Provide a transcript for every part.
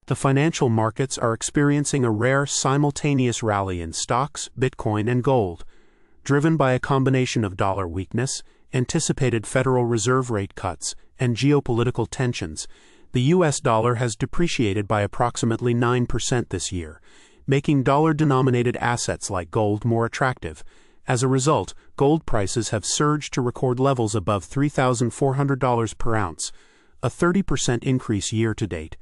The financial markets are experiencing a rare simultaneous rally in stocks, Bitcoin, and gold, driven by a combination of dollar weakness, anticipated Federal Reserve rate cuts, and geopolitical tensions. The U.S. dollar has depreciated by approximately 9% this year, making dollar-denominated assets like gold more attractive. As a result, gold prices have surged to record levels above $3,400 per ounce, a 30% increase year-to-date.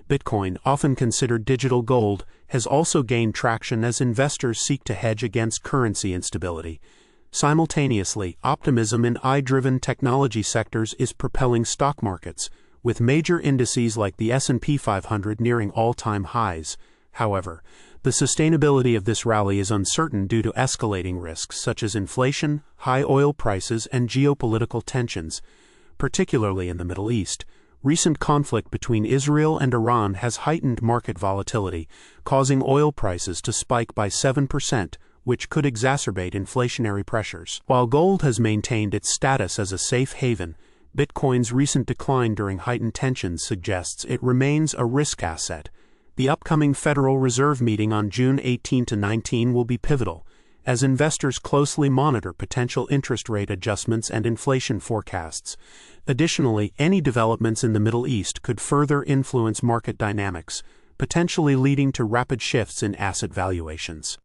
Bitcoin, often considered digital gold, has also gained traction as investors seek to hedge against currency instability. Simultaneously, optimism in AI-driven technology sectors is propelling stock markets, with major indices like the S&P 500 nearing all-time highs. However, the sustainability of this rally is uncertain due to escalating risks such as inflation, high oil prices, and geopolitical tensions, particularly in the Middle East. Recent conflict between Israel and Iran has heightened market volatility, causing oil prices to spike by 7%, which could exacerbate inflationary pressures. While gold has maintained its status as a safe haven, Bitcoin's recent decline during heightened tensions suggests it remains a risk asset. The upcoming Federal Reserve meeting on June 18 to 19 will be pivotal, as investors closely monitor potential interest rate adjustments and inflation forecasts. Additionally, any developments in the Middle East could further influence market dynamics, potentially leading to rapid shifts in asset valuations.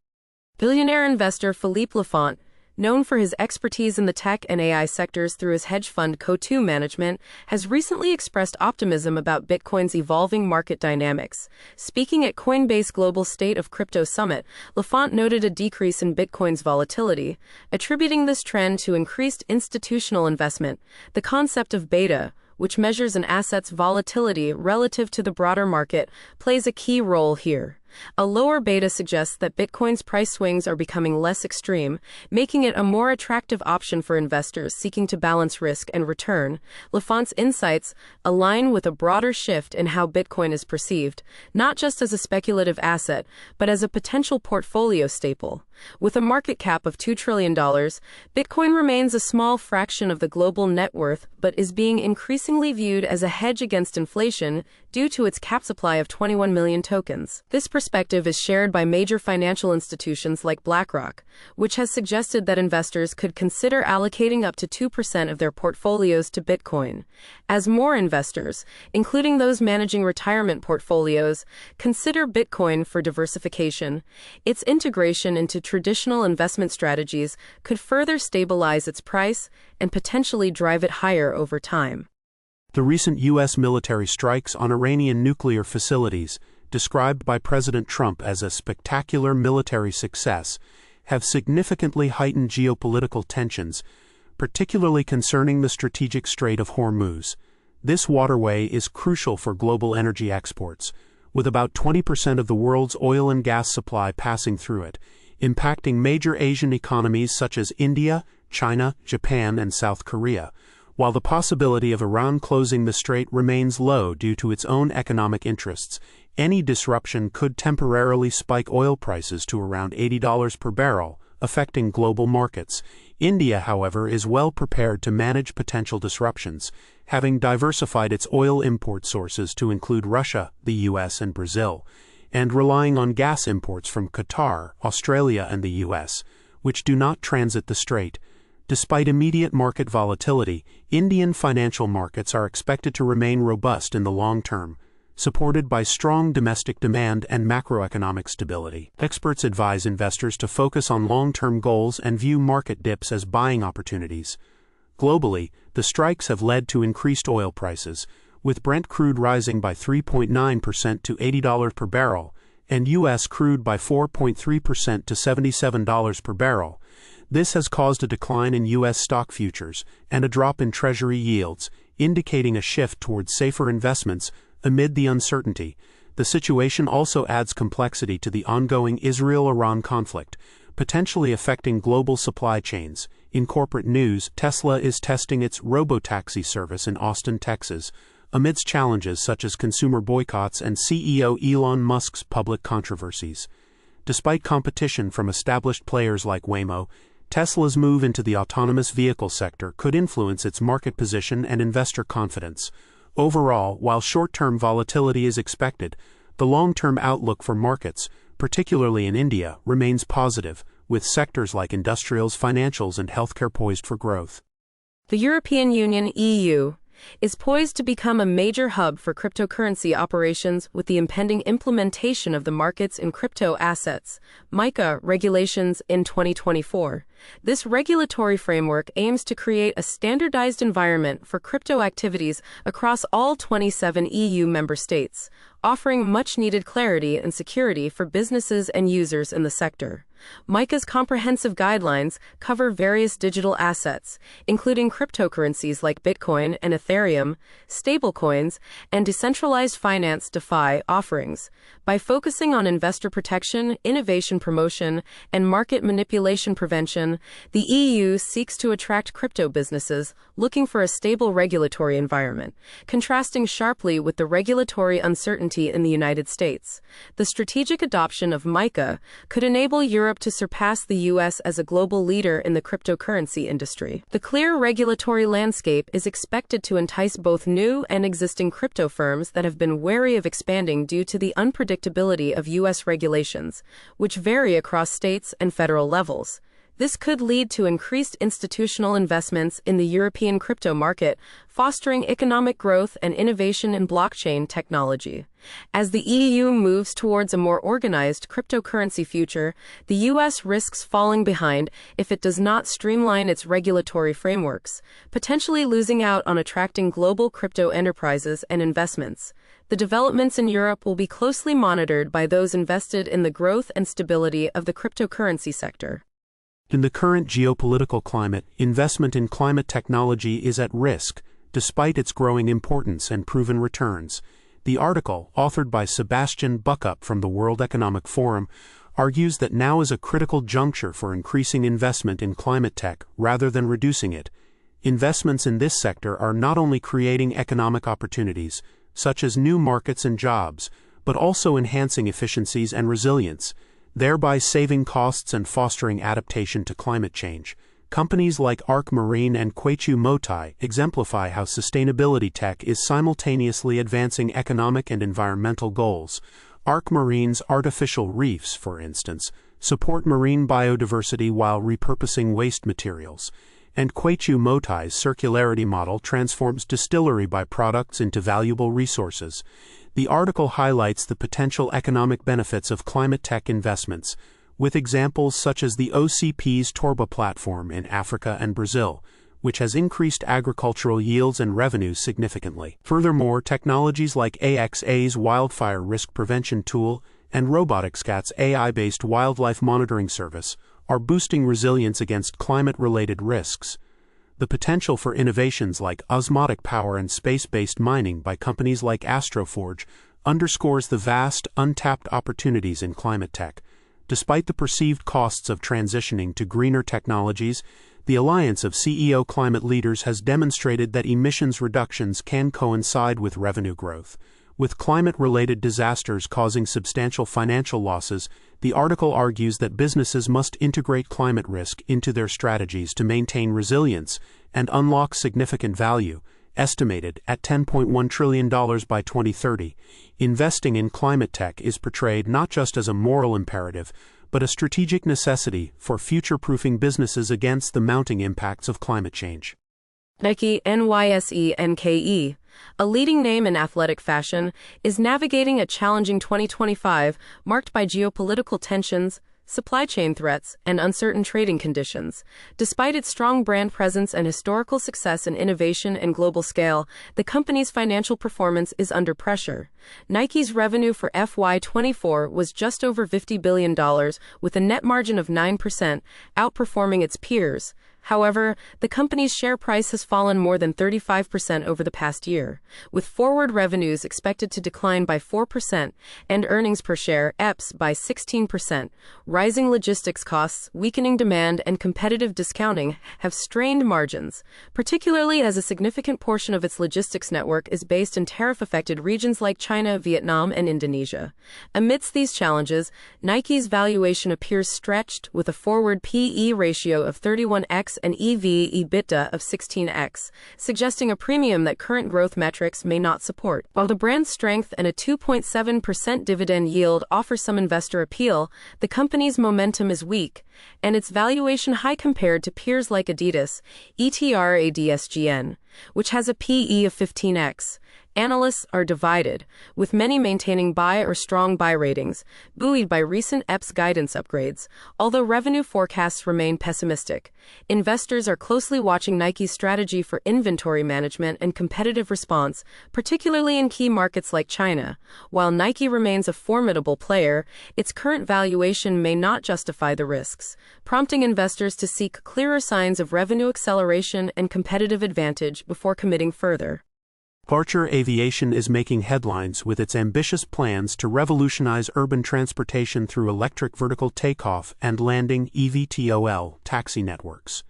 Billionaire investor Philippe Laffont, known for his expertise in the tech and AI sectors through his hedge fund Co2 Management, has recently expressed optimism about Bitcoin's evolving market dynamics. Speaking at Coinbase Global State of Crypto Summit, Laffont noted a decrease in Bitcoin's volatility, attributing this trend to increased institutional investment. The concept of beta, which measures an asset's volatility relative to the broader market, plays a key role here. A lower beta suggests that Bitcoin's price swings are becoming less extreme, making it a more attractive option for investors seeking to balance risk and return. Laffont's insights align with a broader shift in how Bitcoin is perceived, not just as a speculative asset, but as a potential portfolio staple. With a market cap of $2 trillion, Bitcoin remains a small fraction of the global net worth, but is being increasingly viewed as a hedge against inflation due to its cap supply of 21 million tokens. This perspective is shared by major financial institutions like BlackRock, which has suggested that investors could consider allocating up to 2% of their portfolios to Bitcoin. As more investors, including those managing retirement portfolios, consider Bitcoin for diversification, its integration into traditional investment strategies could further stabilize its price and potentially drive it higher over time. The recent U.S. military strikes on Iranian nuclear facilities, described by President Trump as a spectacular military success, have significantly heightened geopolitical tensions, particularly concerning the strategic Strait of Hormuz. This waterway is crucial for global energy exports, with about 20% of the world's oil and gas supply passing through it, impacting major Asian economies such as India, China, Japan, and South Korea. While the possibility of Iran closing the strait remains low due to its own economic interests, any disruption could temporarily spike oil prices to around $80 per barrel, affecting global markets. India, however, is well prepared to manage potential disruptions, having diversified its oil import sources to include Russia, the U.S., and Brazil, and relying on gas imports from Qatar, Australia, and the U.S., which do not transit the strait. Despite immediate market volatility, Indian financial markets are expected to remain robust in the long term, supported by strong domestic demand and macroeconomic stability. Experts advise investors to focus on long-term goals and view market dips as buying opportunities. Globally, the strikes have led to increased oil prices, with Brent crude rising by 3.9% to $80 per barrel, and U.S. crude by 4.3% to $77 per barrel. This has caused a decline in U.S. stock futures and a drop in Treasury yields, indicating a shift towards safer investments amid the uncertainty. The situation also adds complexity to the ongoing Israel-Iran conflict, potentially affecting global supply chains. In corporate news, Tesla is testing its robotaxi service in Austin, Texas, amidst challenges such as consumer boycotts and CEO Elon Musk's public controversies. Despite competition from established players like Waymo, Tesla's move into the autonomous vehicle sector could influence its market position and investor confidence. Overall, while short-term volatility is expected, The long-term outlook for markets, particularly in India, remains positive, with sectors like industrials, financials, and healthcare poised for growth. The European Union (EU) is poised to become a major hub for cryptocurrency operations with the impending implementation of the Markets in Crypto Assets (MiCA) regulations in 2024. This regulatory framework aims to create a standardized environment for crypto activities across all 27 EU member states, offering much-needed clarity and security for businesses and users in the sector. MiCA's comprehensive guidelines cover various digital assets, including cryptocurrencies like Bitcoin and Ethereum, stablecoins, and decentralized finance (DeFi) offerings. By focusing on investor protection, innovation promotion, and market manipulation prevention, the EU seeks to attract crypto businesses looking for a stable regulatory environment, contrasting sharply with the regulatory uncertainty in the United States. The strategic adoption of MiCA could enable Europe to surpass the US as a global leader in the cryptocurrency industry. The clear regulatory landscape is expected to entice both new and existing crypto firms that have been wary of expanding due to the unpredictability of US regulations, which vary across states and federal levels. This could lead to increased institutional investments in the European crypto market, fostering economic growth and innovation in blockchain technology. As the EU moves towards a more organized cryptocurrency future, the US risks falling behind if it does not streamline its regulatory frameworks, potentially losing out on attracting global crypto enterprises and investments. The developments in Europe will be closely monitored by those invested in the growth and stability of the cryptocurrency sector. In the current geopolitical climate, investment in climate technology is at risk, despite its growing importance and proven returns. The article, authored by Sebastian Buckup from the World Economic Forum, argues that now is a critical juncture for increasing investment in climate tech rather than reducing it. Investments in this sector are not only creating economic opportunities, such as new markets and jobs, but also enhancing efficiencies and resilience, thereby saving costs and fostering adaptation to climate change. Companies like Arc Marine and Quechu Motai exemplify how sustainability tech is simultaneously advancing economic and environmental goals. Arc Marine's artificial reefs, for instance, support marine biodiversity while repurposing waste materials, and Quechu Motai's circularity model transforms distillery byproducts into valuable resources. The article highlights the potential economic benefits of climate tech investments, with examples such as the OCP's Torba platform in Africa and Brazil, which has increased agricultural yields and revenues significantly. Furthermore, technologies like AXA's wildfire risk prevention tool and RoboticsCat's AI-based wildlife monitoring service are boosting resilience against climate-related risks. The potential for innovations like osmotic power and space-based mining by companies like Astroforge underscores the vast, untapped opportunities in climate tech. Despite the perceived costs of transitioning to greener technologies, the Alliance of CEO Climate Leaders has demonstrated that emissions reductions can coincide with revenue growth. With climate-related disasters causing substantial financial losses, the article argues that businesses must integrate climate risk into their strategies to maintain resilience and unlock significant value, estimated at $10.1 trillion by 2030. Investing in climate tech is portrayed not just as a moral imperative, but a strategic necessity for future-proofing businesses against the mounting impacts of climate change. Nike NYSE, a leading name in athletic fashion, is navigating a challenging 2025 marked by geopolitical tensions, supply chain threats, and uncertain trading conditions. Despite its strong brand presence and historical success in innovation and global scale, the company's financial performance is under pressure. Nike's revenue for FY24 was just over $50 billion, with a net margin of 9%, outperforming its peers. However, the company's share price has fallen more than 35% over the past year, with forward revenues expected to decline by 4% and earnings per share (EPS) by 16%. Rising logistics costs, weakening demand, and competitive discounting have strained margins, particularly as a significant portion of its logistics network is based in tariff-affected regions like China, Vietnam, and Indonesia. Amidst these challenges, Nike's valuation appears stretched, with a forward P/E ratio of 31x clocks an EV/EBITDA of 16x, suggesting a premium that current growth metrics may not support. While the brand's strength and a 2.7% dividend yield offer some investor appeal, the company's momentum is weak, and its valuation high compared to peers like Adidas, ETRADSGN, which has a PE of 15x. Analysts are divided, with many maintaining buy or strong buy ratings, buoyed by recent EPS guidance upgrades, although revenue forecasts remain pessimistic. Investors are closely watching Nike's strategy for inventory management and competitive response, particularly in key markets like China. While Nike remains a formidable player, its current valuation may not justify the risks, prompting investors to seek clearer signs of revenue acceleration and competitive advantage before committing further. Archer Aviation is making headlines with its ambitious plans to revolutionize urban transportation through electric vertical takeoff and landing (eVTOL) taxi networks.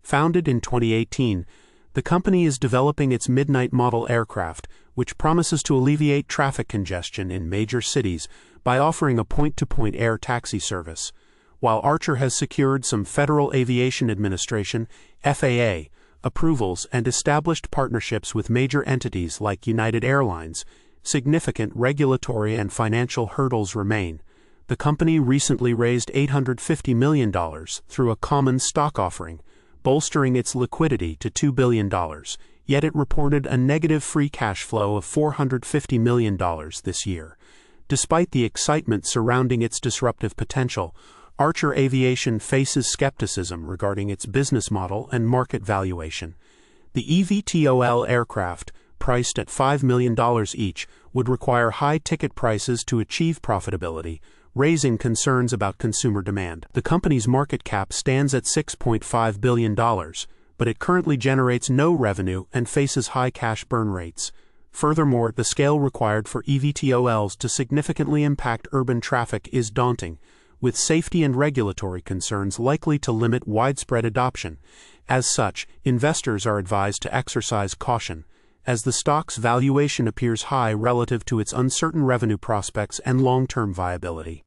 Founded in 2018, the company is developing its Midnight model aircraft, which promises to alleviate traffic congestion in major cities by offering a point-to-point air taxi service. While Archer has secured some Federal Aviation Administration (FAA) approvals and established partnerships with major entities like United Airlines, significant regulatory and financial hurdles remain. The company recently raised $850 million through a common stock offering, bolstering its liquidity to $2 billion, yet it reported a negative free cash flow of $450 million this year. Despite the excitement surrounding its disruptive potential, Archer Aviation faces skepticism regarding its business model and market valuation. The eVTOL aircraft, priced at $5 million each, would require high ticket prices to achieve profitability, raising concerns about consumer demand. The company's market cap stands at $6.5 billion, but it currently generates no revenue and faces high cash burn rates. Furthermore, the scale required for eVTOLs to significantly impact urban traffic is daunting, with safety and regulatory concerns likely to limit widespread adoption. As such, investors are advised to exercise caution, as the stock's valuation appears high relative to its uncertain revenue prospects and long-term viability.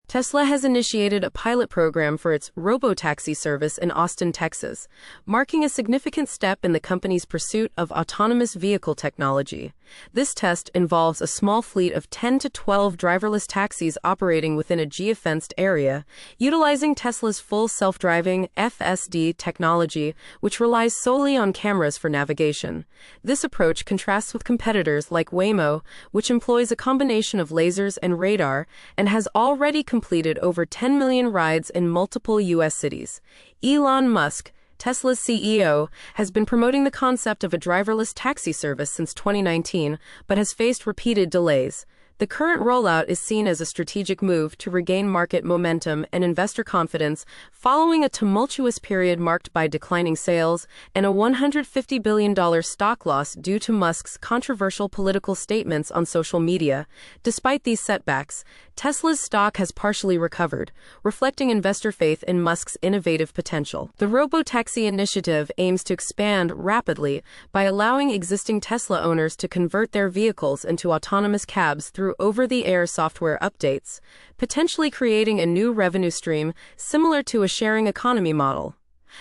Tesla has initiated a pilot program for its robotaxi service in Austin, Texas, marking a significant step in the company's pursuit of autonomous vehicle technology. This test involves a small fleet of 10 to 12 driverless taxis operating within a geofenced area, utilizing Tesla's full self-driving FSD technology, which relies solely on cameras for navigation. This approach contrasts with competitors like Waymo, which employs a combination of lasers and radar and has already completed over 10 million rides in multiple U.S. cities. Elon Musk, Tesla's CEO, has been promoting the concept of a driverless taxi service since 2019, but has faced repeated delays. The current rollout is seen as a strategic move to regain market momentum and investor confidence following a tumultuous period marked by declining sales and a $150 billion stock loss due to Musk's controversial political statements on social media. Despite these setbacks, Tesla's stock has partially recovered, reflecting investor faith in Musk's innovative potential. The robotaxi initiative aims to expand rapidly by allowing existing Tesla owners to convert their vehicles into autonomous cabs through over-the-air software updates, potentially creating a new revenue stream similar to a sharing economy model.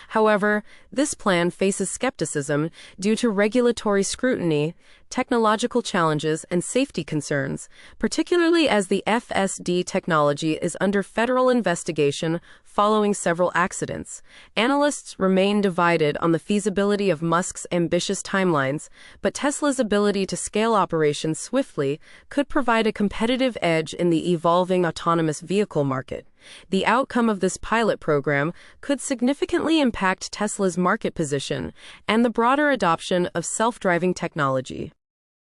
However, this plan faces skepticism due to regulatory scrutiny, technological challenges, and safety concerns, particularly as the FSD technology is under federal investigation following several accidents. Analysts remain divided on the feasibility of Musk's ambitious timelines, but Tesla's ability to scale operations swiftly could provide a competitive edge in the evolving autonomous vehicle market. The outcome of this pilot program could significantly impact Tesla's market position and the broader adoption of self-driving technology.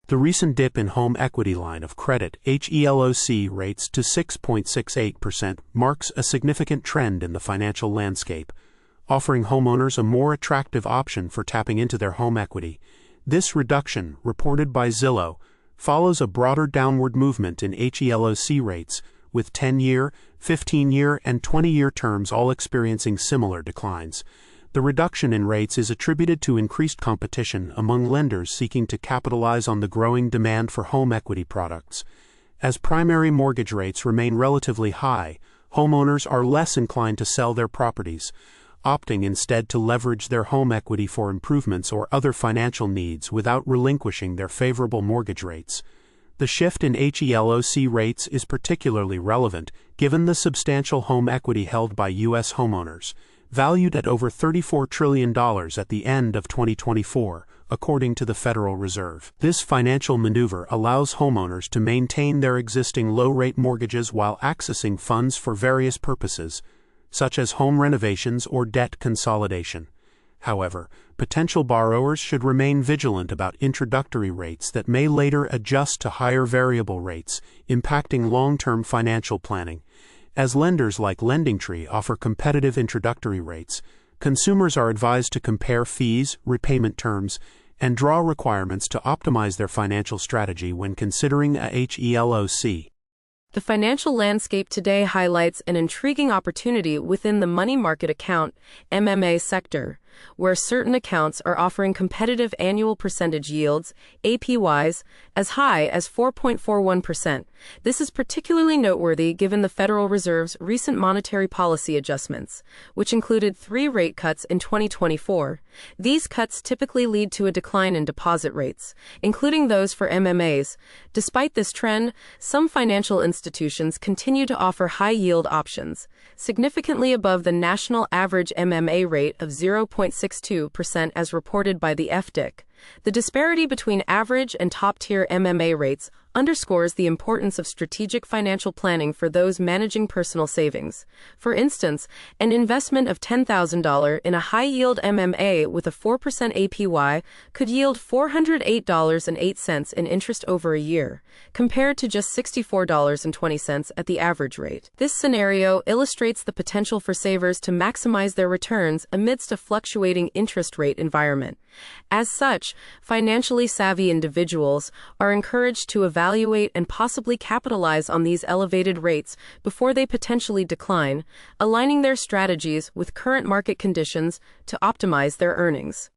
The recent dip in home equity line of credit (HELOC) rates to 6.68% marks a significant trend in the financial landscape, offering homeowners a more attractive option for tapping into their home equity. This reduction, reported by Zillow, follows a broader downward movement in HELOC rates, with 10-year, 15-year, and 20-year terms all experiencing similar declines. The reduction in rates is attributed to increased competition among lenders seeking to capitalize on the growing demand for home equity products. As primary mortgage rates remain relatively high, homeowners are less inclined to sell their properties. opting instead to leverage their home equity for improvements or other financial needs without relinquishing their favorable mortgage rates. The shift in HELOC rates is particularly relevant given the substantial home equity held by U.S. homeowners, valued at over $34 trillion at the end of 2024, according to the Federal Reserve. This financial maneuver allows homeowners to maintain their existing low-rate mortgages while accessing funds for various purposes, such as home renovations or debt consolidation. However, potential borrowers should remain vigilant about introductory rates that may later adjust to higher variable rates, impacting long-term financial planning. As lenders like LendingTree offer competitive introductory rates, consumers are advised to compare fees, repayment terms, and draw requirements to optimize their financial strategy when considering a HELOC. The financial landscape today highlights an intriguing opportunity within the money market account (MMA) sector, where certain accounts are offering competitive annual percentage yields (APYs) as high as 4.41%. This is particularly noteworthy given the Federal Reserve's recent monetary policy adjustments, which included 3 rate cuts in 2024. These cuts typically lead to a decline in deposit rates, including those for MMAs. Despite this trend, some financial institutions continue to offer high-yield options, significantly above the national average MMA rate of 0.62% as reported by the FDIC. The disparity between average and top-tier MMA rates underscores the importance of strategic financial planning for those managing personal savings. For instance, an investment of $10,000 in a high-yield MMA with a 4% APY could yield $408.08 in interest over a year, compared to just $64.20 at the average rate. This scenario illustrates the potential for savers to maximize their returns amidst a fluctuating interest rate environment. As such, financially savvy individuals are encouraged to evaluate and possibly capitalize on these elevated rates before they potentially decline, aligning their strategies with current market conditions to optimize their earnings.